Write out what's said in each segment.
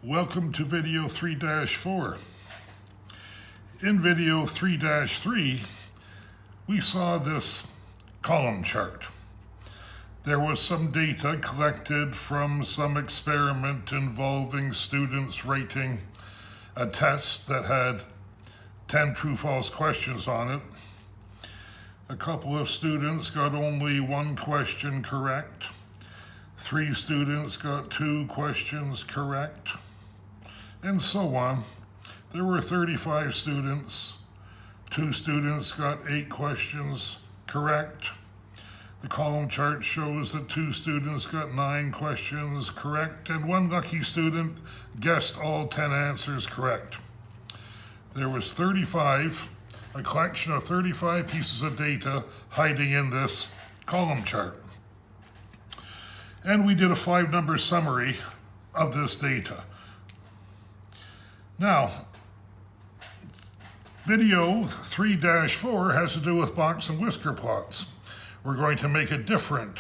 Welcome to video 3-4. In video 3-3, we saw this column chart. There was some data collected from some experiment involving students writing a test that had 10 true-false questions on it. A couple of students got only one question correct. 3 students got 2 questions correct, and so on. There were 35 students. 2 students got 8 questions correct. The column chart shows that 2 students got 9 questions correct, and 1 lucky student guessed all 10 answers correct. There was a collection of 35 pieces of data hiding in this column chart. And we did a 5-number summary of this data. Now, video 3-4 has to do with box and whisker plots. We're going to make a different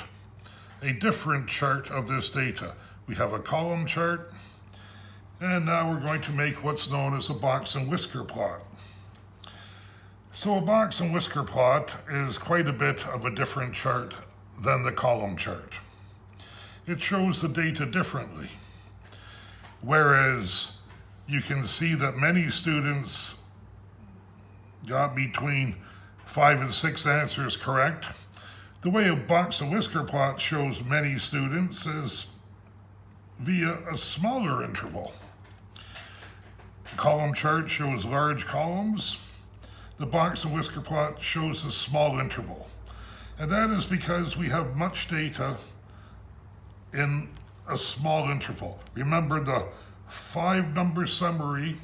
chart of this data. We have a column chart, and now we're going to make what's known as a box and whisker plot. So a box and whisker plot is quite a bit of a different chart than the column chart. It shows the data differently. Whereas you can see that many students got between 5 and 6 answers correct. The way a box and whisker plot shows many students is via a smaller interval. The column chart shows large columns. The box and whisker plot shows a small interval. And that is because we have much data in a small interval. Remember, the 5-number summary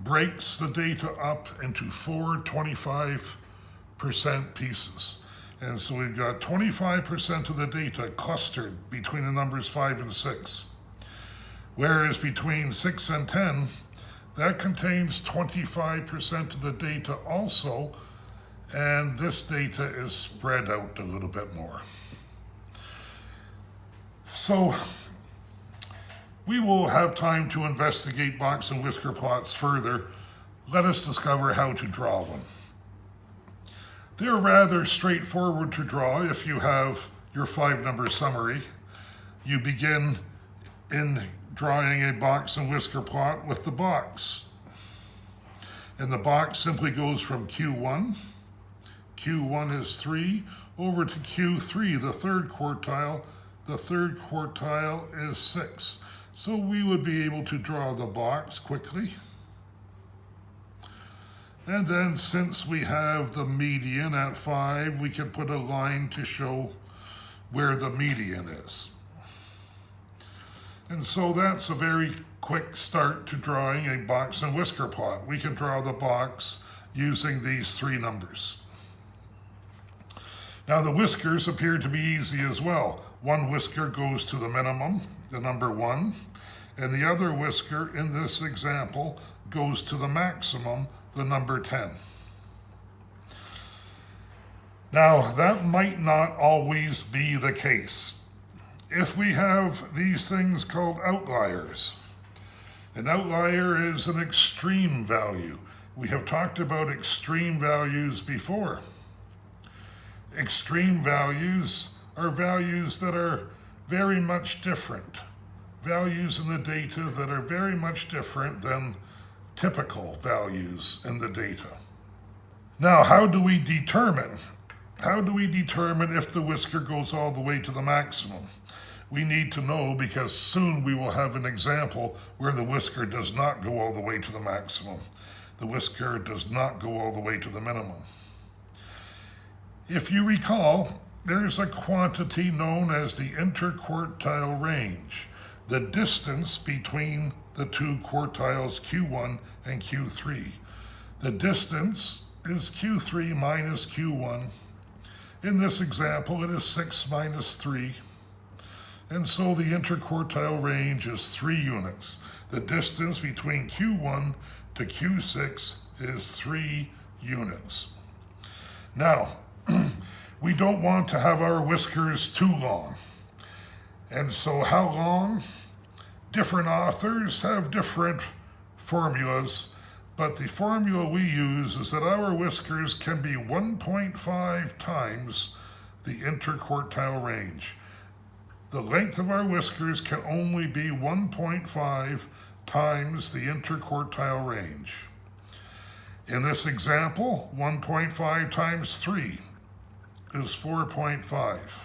breaks the data up into 4 25% pieces. And so we've got 25% of the data clustered between the numbers 5 and 6. Whereas between 6 and 10, that contains 25% of the data also, and this data is spread out a little bit more. So we will have time to investigate box and whisker plots further. Let us discover how to draw one. They're rather straightforward to draw if you have your 5-number summary. You begin in drawing a box and whisker plot with the box. And the box simply goes from Q1 is 3, over to Q3, the 3rd quartile. The 3rd quartile is 6. So we would be able to draw the box quickly. And then since we have the median at 5, we can put a line to show where the median is. And so that's a very quick start to drawing a box and whisker plot. We can draw the box using these 3 numbers. Now the whiskers appear to be easy as well. One whisker goes to the minimum, the number 1, and the other whisker in this example goes to the maximum, the number 10. Now that might not always be the case. If we have these things called outliers, an outlier is an extreme value. We have talked about extreme values before. Extreme values are values that are very much different. Values in the data that are very much different than typical values in the data. Now, how do we determine if the whisker goes all the way to the maximum? We need to know, because soon we will have an example where the whisker does not go all the way to the maximum. The whisker does not go all the way to the minimum. If you recall, there's a quantity known as the interquartile range, the distance between the 2 quartiles Q1 and Q3. The distance is Q3 minus Q1. In this example, it is 6 minus 3. And so the interquartile range is 3 units. The distance between Q1 to Q6 is 3 units. Now, we don't want to have our whiskers too long. And so how long? Different authors have different formulas, but the formula we use is that our whiskers can be 1.5 times the interquartile range. The length of our whiskers can only be 1.5 times the interquartile range. In this example, 1.5 times 3 is 4.5.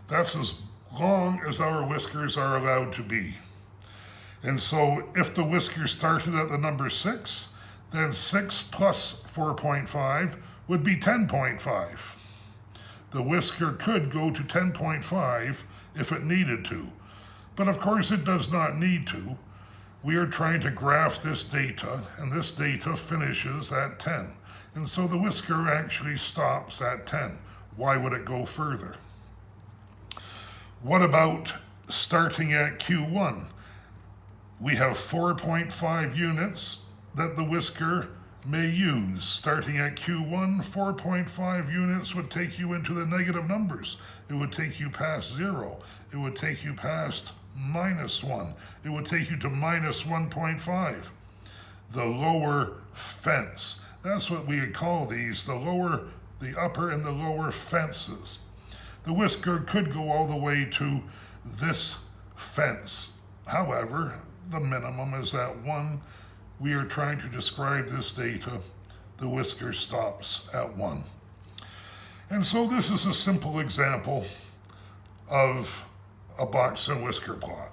That's as long as our whiskers are allowed to be. And so if the whisker started at the number 6, then 6 plus 4.5 would be 10.5. The whisker could go to 10.5 if it needed to, but of course it does not need to. We are trying to graph this data, and this data finishes at 10. And so the whisker actually stops at 10. Why would it go further? What about starting at Q1? We have 4.5 units that the whisker may use. Starting at Q1, 4.5 units would take you into the negative numbers. It would take you past 0. It would take you past -1. It would take you to -1.5. The lower fence. That's what we would call these, the upper and the lower fences. The whisker could go all the way to this fence. However, the minimum is at 1. We are trying to describe this data. The whisker stops at 1. And so this is a simple example of a box and whisker plot.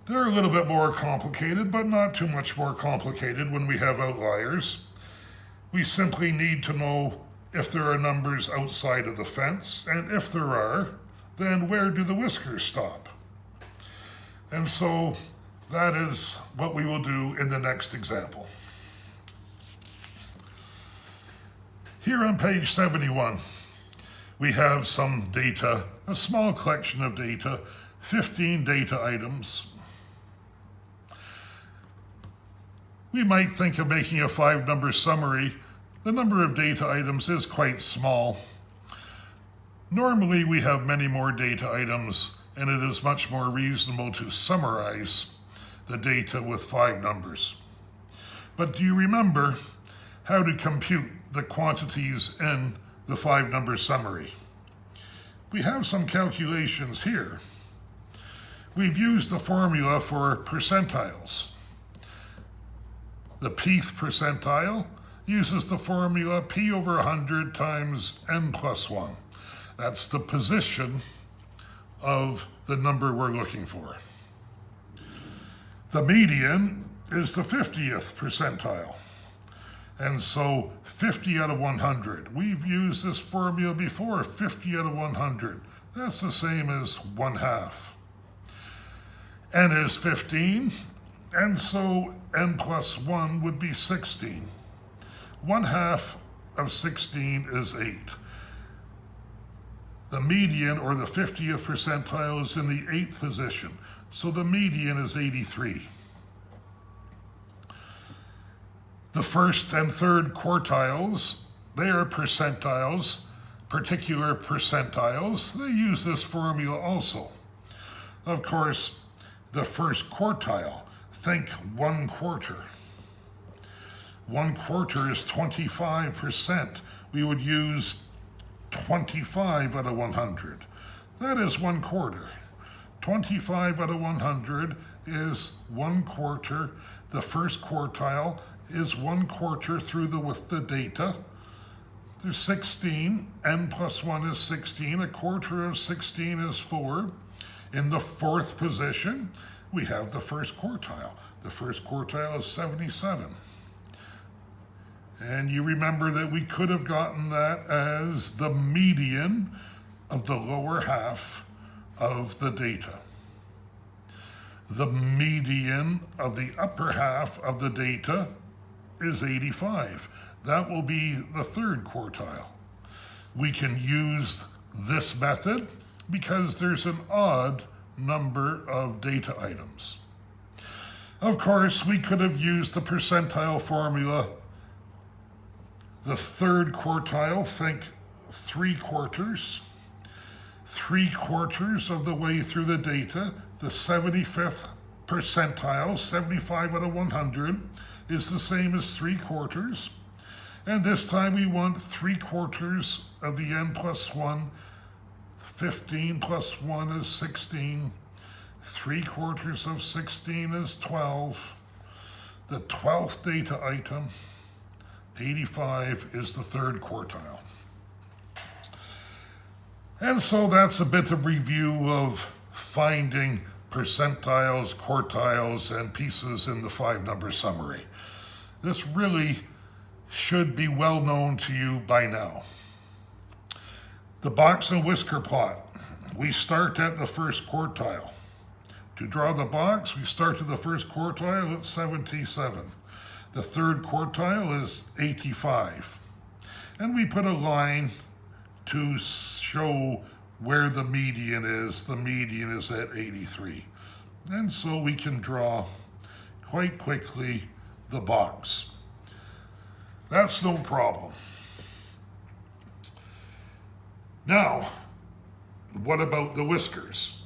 They're a little bit more complicated, but not too much more complicated when we have outliers. We simply need to know if there are numbers outside of the fence, and if there are, then where do the whiskers stop? And so that is what we will do in the next example. Here on page 71, we have some data, a small collection of data, 15 data items. We might think of making a 5-number summary. The number of data items is quite small. Normally we have many more data items, and it is much more reasonable to summarize the data with 5 numbers. But do you remember how to compute the quantities in the 5-number summary? We have some calculations here. We've used the formula for percentiles. The pth percentile uses the formula p over 100 times n plus 1. That's the position of the number we're looking for. The median is the 50th percentile. And so 50 out of 100. We've used this formula before, 50 out of 100. That's the same as 1/2. N is 15, and so n plus 1 would be 16. 1/2 of 16 is 8. The median, or the 50th percentile, is in the 8th position. So the median is 83. The first and third quartiles, they are percentiles, particular percentiles. They use this formula also. Of course, the first quartile, think 1/4. 1/4 is 25%. We would use 25 out of 100. That is 1/4. 25 out of 100 is 1/4. The first quartile is 1/4 through with the data. There's 16. N plus 1 is 16. 1/4 of 16 is 4. In the 4th position, we have the first quartile. The first quartile is 77. And you remember that we could have gotten that as the median of the lower half of the data. The median of the upper half of the data is 85. That will be the 3rd quartile. We can use this method because there's an odd number of data items. Of course, we could have used the percentile formula. The 3rd quartile, think 3/4. 3/4 of the way through the data. The 75th percentile, 75 out of 100, is the same as 3/4. And this time we want 3/4 of the n plus 1. 15 plus 1 is 16. 3/4 of 16 is 12. The 12th data item, 85, is the third quartile. And so that's a bit of review of finding percentiles, quartiles, and pieces in the 5-number summary. This really should be well known to you by now. The box and whisker plot. We start at the first quartile. To draw the box, we start at the first quartile at 77. The third quartile is 85. And we put a line to show where the median is. The median is at 83. And so we can draw quite quickly the box. That's no problem. Now, what about the whiskers?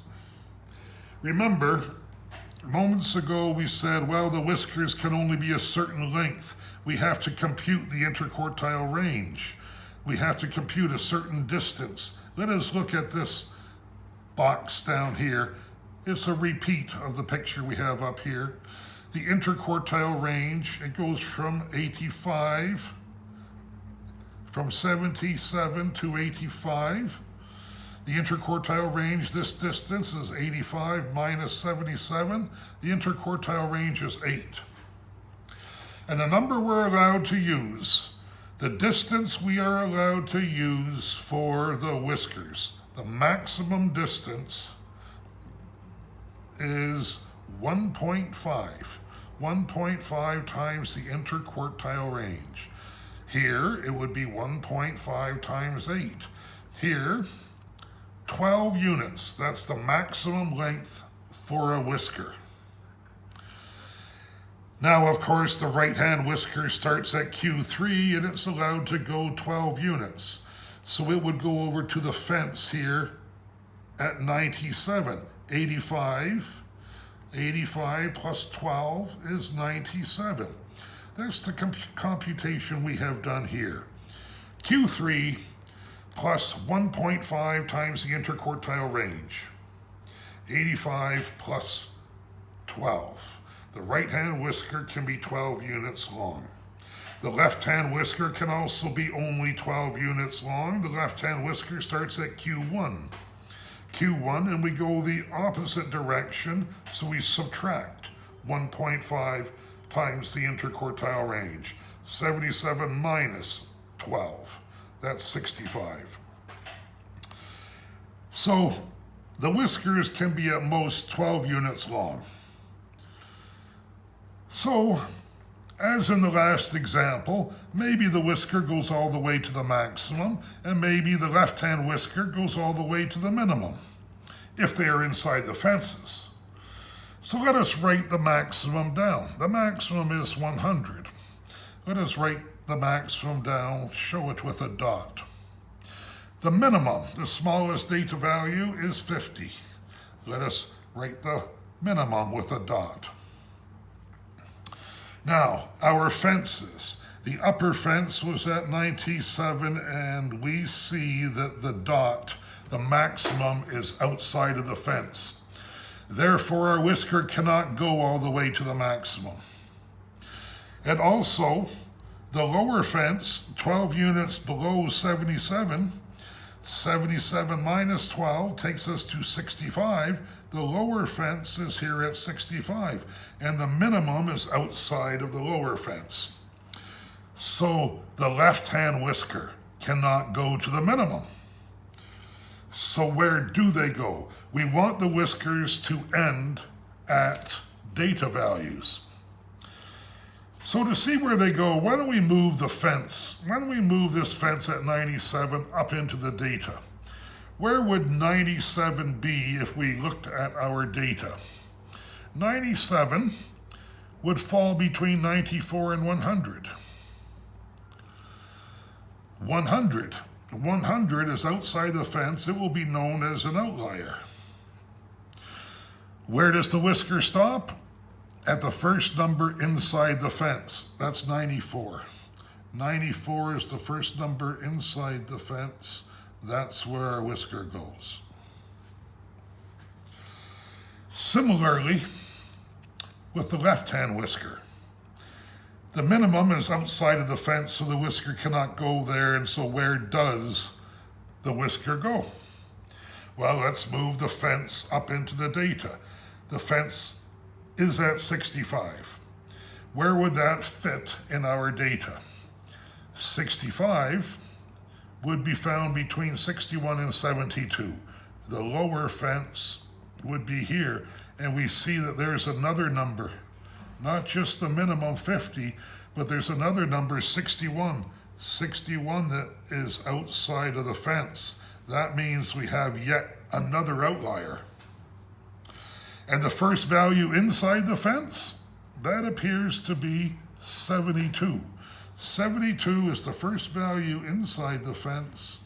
Remember, moments ago we said, well, the whiskers can only be a certain length. We have to compute the interquartile range. We have to compute a certain distance. Let us look at this box down here. It's a repeat of the picture we have up here. The interquartile range, it goes from 85, from 77 to 85. The interquartile range, this distance is 85 minus 77. The interquartile range is 8. And the number we're allowed to use, the distance we are allowed to use for the whiskers, the maximum distance is 1.5. 1.5 times the interquartile range. Here, it would be 1.5 times 8. Here, 12 units. That's the maximum length for a whisker. Now, of course, the right-hand whisker starts at Q3, and it's allowed to go 12 units. So it would go over to the fence here at 97. 85 plus 12 is 97. That's the computation we have done here. Q3 plus 1.5 times the interquartile range. 85 plus 12. The right-hand whisker can be 12 units long. The left-hand whisker can also be only 12 units long. The left-hand whisker starts at Q1. Q1, and we go the opposite direction, so we subtract 1.5 times the interquartile range. 77 minus 12, that's 65. So the whiskers can be at most 12 units long. So, as in the last example, maybe the whisker goes all the way to the maximum, and maybe the left-hand whisker goes all the way to the minimum, if they are inside the fences. So let us write the maximum down. The maximum is 100. Let us write the maximum down, show it with a dot. The minimum, the smallest data value, is 50. Let us write the minimum with a dot. Now, our fences. The upper fence was at 97, and we see that the dot, the maximum, is outside of the fence. Therefore, our whisker cannot go all the way to the maximum. And also, the lower fence, 12 units below 77, 77 minus 12 takes us to 65. The lower fence is here at 65, and the minimum is outside of the lower fence. So the left-hand whisker cannot go to the minimum. So where do they go? We want the whiskers to end at data values. So to see where they go, why don't we move the fence? Why don't we move this fence at 97 up into the data? Where would 97 be if we looked at our data? 97 would fall between 94 and 100. 100 100 is outside the fence, it will be known as an outlier. Where does the whisker stop? At the first number inside the fence. That's 94. 94 is the first number inside the fence. That's where our whisker goes. Similarly, with the left-hand whisker, the minimum is outside of the fence, so the whisker cannot go there, and so where does the whisker go? Well, let's move the fence up into the data. The fence is at 65. Where would that fit in our data? 65 would be found between 61 and 72. The lower fence would be here, and we see that there's another number, not just the minimum 50, but there's another number, 61. 61 that is outside of the fence. That means we have yet another outlier. And the first value inside the fence, that appears to be 72. 72 is the first value inside the fence,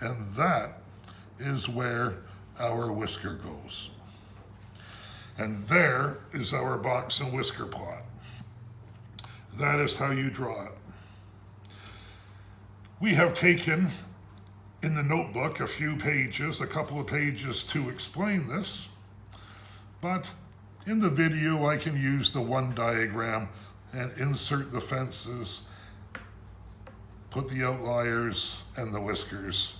and that is where our whisker goes. And there is our box and whisker plot. That is how you draw it. We have taken in the notebook a few pages, a couple of pages to explain this, but in the video I can use the one diagram and insert the fences, put the outliers and the whiskers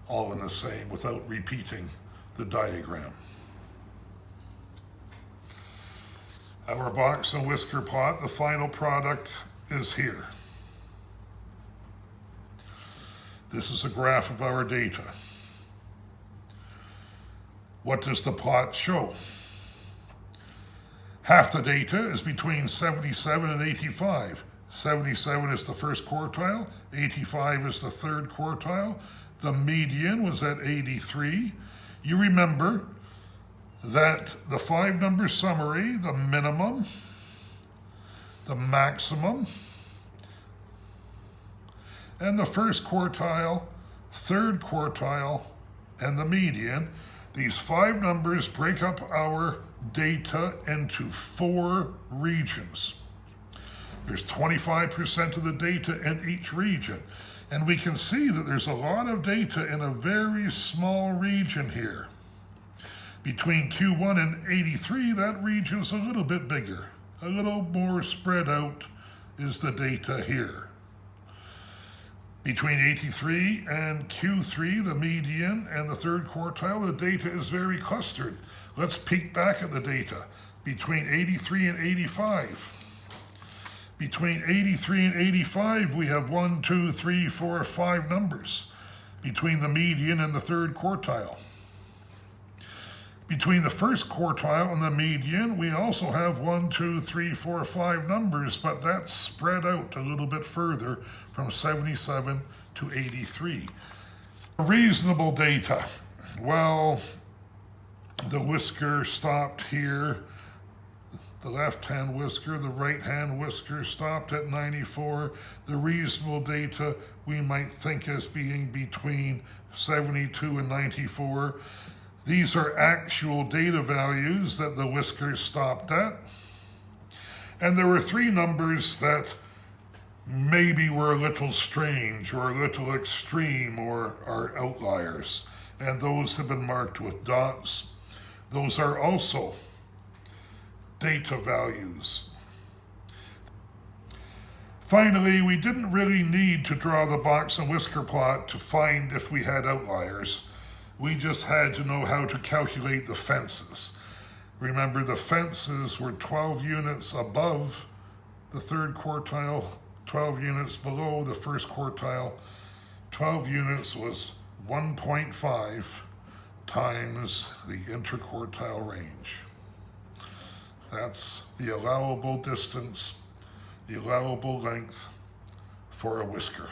all in the same without repeating the diagram. Our box and whisker plot, the final product is here. This is a graph of our data. What does the plot show? Half the data is between 77 and 85. 77 is the first quartile, 85 is the third quartile. The median was at 83. You remember that the 5-number summary, the minimum, the maximum, and the first quartile, third quartile, and the median, these 5 numbers break up our data into 4 regions. There's 25% of the data in each region. And we can see that there's a lot of data in a very small region here. Between Q1 and 83, that region is a little bit bigger. A little more spread out is the data here. Between 83 and Q3, the median and the third quartile, the data is very clustered. Let's peek back at the data. Between 83 and 85. Between 83 and 85, we have 1, 2, 3, 4, 5 numbers between the median and the third quartile. Between the first quartile and the median, we also have 1, 2, 3, 4, 5 numbers, but that's spread out a little bit further from 77 to 83. Reasonable data. Well, the whisker stopped here. The left-hand whisker, the right-hand whisker stopped at 94. The reasonable data we might think as being between 72 and 94. These are actual data values that the whiskers stopped at. And there were 3 numbers that maybe were a little strange or a little extreme or are outliers. And those have been marked with dots. Those are also data values. Finally, we didn't really need to draw the box and whisker plot to find if we had outliers. We just had to know how to calculate the fences. Remember, the fences were 12 units above the third quartile, 12 units below the first quartile. 12 units was 1.5 times the interquartile range. That's the allowable distance, the allowable length for a whisker.